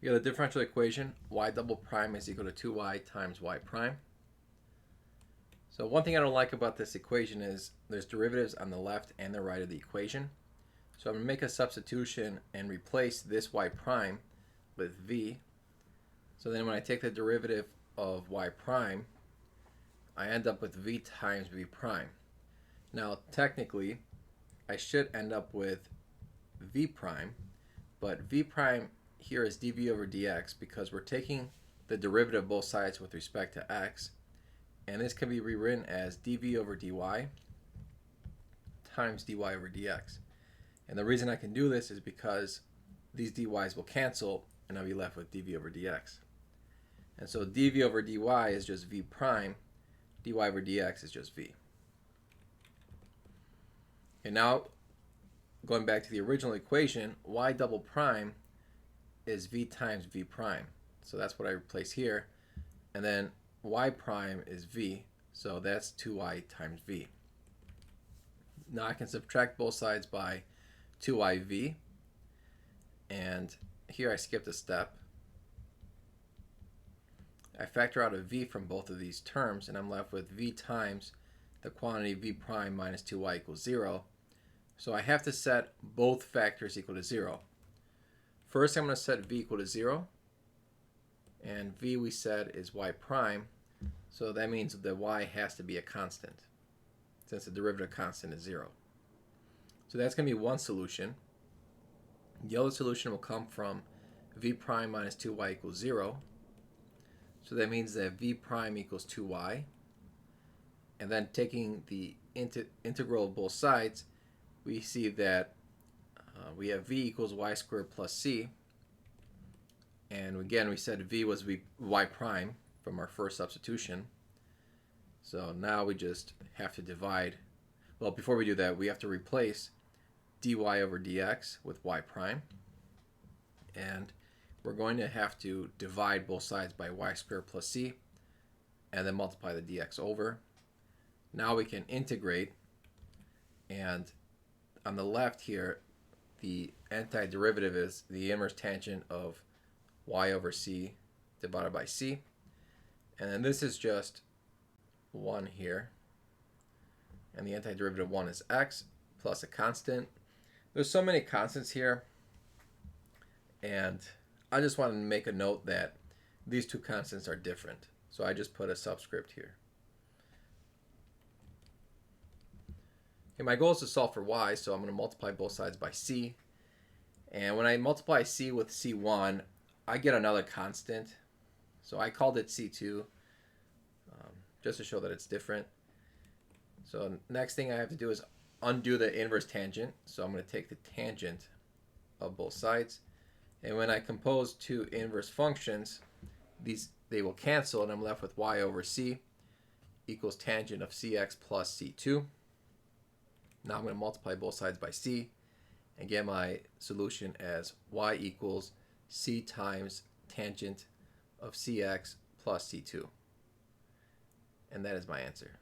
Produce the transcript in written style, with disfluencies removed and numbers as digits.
You have the differential equation y double prime is equal to 2y times y prime. So one thing I don't like about this equation is there's derivatives on the left and the right of the equation. So I'm going to make a substitution and replace this y prime with v. So then when I take the derivative of y prime, I end up with v times v prime. Now technically, I should end up with v prime, but v prime here is dv over dx because we're taking the derivative of both sides with respect to x, and this can be rewritten as dv over dy times dy over dx. And the reason I can do this is because these dy's will cancel and I'll be left with dv over dx. And so dv over dy is just v prime, dy over dx is just v. And now, going back to the original equation, y double prime is v times v prime. So that's what I replace here. And then y prime is v, so that's 2y times v. Now I can subtract both sides by 2yv, and here I skipped a step. I factor out a v from both of these terms, and I'm left with v times the quantity v prime minus 2y equals 0. So I have to set both factors equal to 0. First, I'm going to set v equal to 0, and v we said is y prime, so that means that y has to be a constant, since the derivative constant is 0. So that's going to be one solution. The other solution will come from v prime minus 2y equals 0. So that means that v prime equals 2y. And then taking the integral of both sides, we see that we have v equals y squared plus c. And again, we said v was y prime from our first substitution. So now we just have to divide. Well, before we do that, we have to replace dy over dx with y prime. And we're going to have to divide both sides by y squared plus c, and then multiply the dx over. Now we can integrate, and on the left here, the antiderivative is the inverse tangent of y over c divided by c. And then this is just 1 here. And the antiderivative of 1 is x plus a constant. There's so many constants here. And I just wanted to make a note that these two constants are different. So I just put a subscript here. Okay, my goal is to solve for y, so I'm going to multiply both sides by c. And when I multiply c with c1, I get another constant. So I called it c2 just to show that it's different. So next thing I have to do is undo the inverse tangent. So I'm going to take the tangent of both sides. And when I compose two inverse functions, they will cancel, and I'm left with y over c equals tangent of cx plus c2. Now I'm going to multiply both sides by c and get my solution as y equals c times tangent of cx plus c2. And that is my answer.